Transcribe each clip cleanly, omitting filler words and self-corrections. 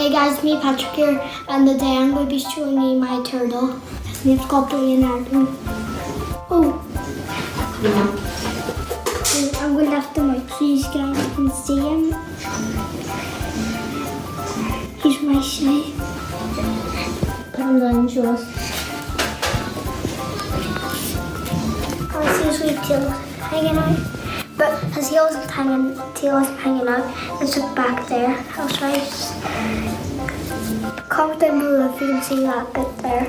Hey guys, me Patrick here, and today I'm going to be showing you my turtle. His name's called Leonardo. Oh, I'm going to lift him out so you can see him. He's right side. Put him down and show us. I see his wee tail hanging out, but his tail isn't hanging out. It's up back there. I'll show you. Comment down below if you can see that bit there.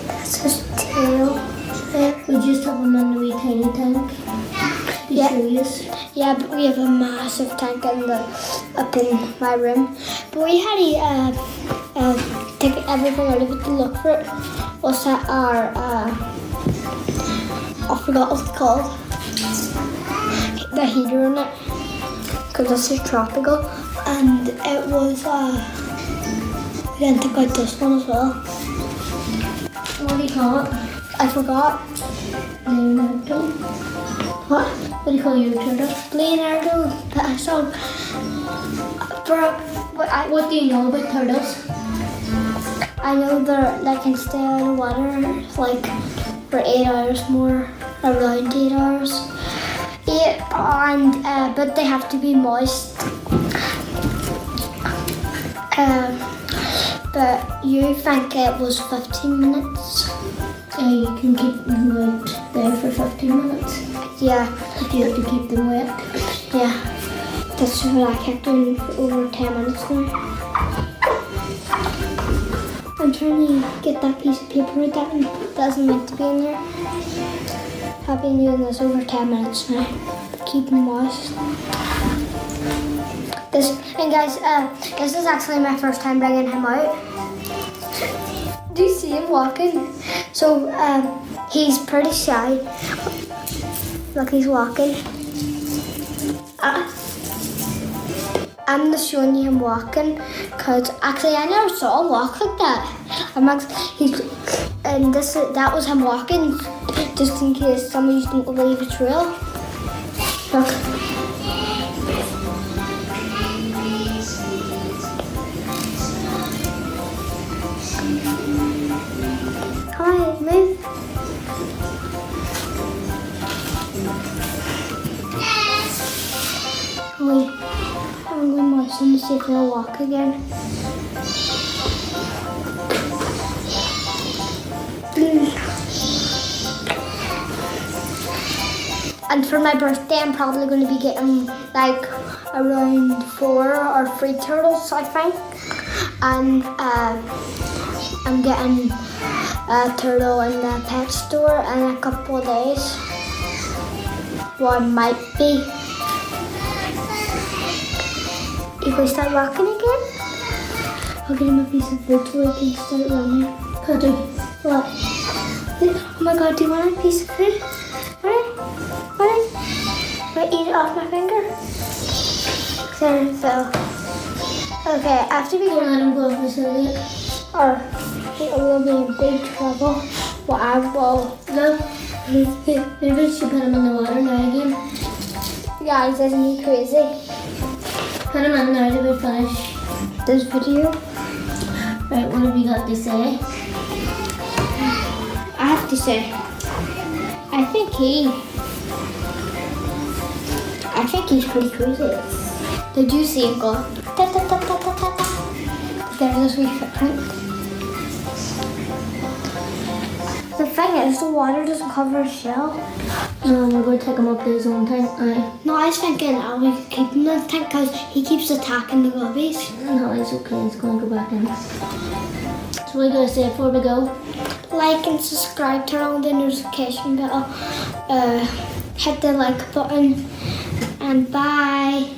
That's his tail there. We just have him in the wee tiny tank. Yeah. Show you. Yeah, but we have a massive tank up in my room. But we had to take everything out of it to look for it. We'll set our, I forgot what it's called. The heater in it. Because this is tropical. And it was, we then took out this one as well. What do you call it? I forgot. Leonardo. What? What do you call your turtle? Leonardo. That song. What do you know about turtles? I know they can stay out of water like for 8 hours more, around 8 hours. But they have to be moist. But you think it was 15 minutes? You can keep them out there for 15 minutes. Yeah. But you have to keep them wet. Yeah. That's what I kept doing for over 10 minutes now. I'm trying to get that piece of paper out that doesn't meant to be in there. I've been doing this over 10 minutes now. Keep them moist. And guys, this is actually my first time bringing him out. Do you see him walking? So he's pretty shy. Look, he's walking. I'm just showing you him walking because actually I never saw him walk like that. That was him walking, just in case some of you don't believe it's real. Look. Come on, move. Wait, I'm going to moisten to see if he'll walk again. And for my birthday, I'm probably going to be getting like around 4 or 3 turtles, I think. And I'm getting a turtle in the pet store in a couple of days. One might be. You can start walking again? I'll get him a piece of food so he can start running. Patrick, What? Oh my god, do you want a piece of food? Alright? Eat it off my finger? There it fell. Okay, after we don't let him go off his head. or we will be in big trouble. Well, I will. No, maybe we should put him in the water now again. Guys, isn't he crazy? Put him in there to be finished. This video, Right, what have you got to say? I have to say, I think he's pretty crazy. Did you see him go? Da, da, da, da, da, da. There's this wee footprint. The thing is, the water doesn't cover his shell. No, we're going to take him up to his own tank. No, I was thinking I'll keep him in the tank because he keeps attacking the guppies. No, it's okay. It's going to go back in. So what are you going to say before we go? Like and subscribe, turn on the notification bell, hit the like button, and bye.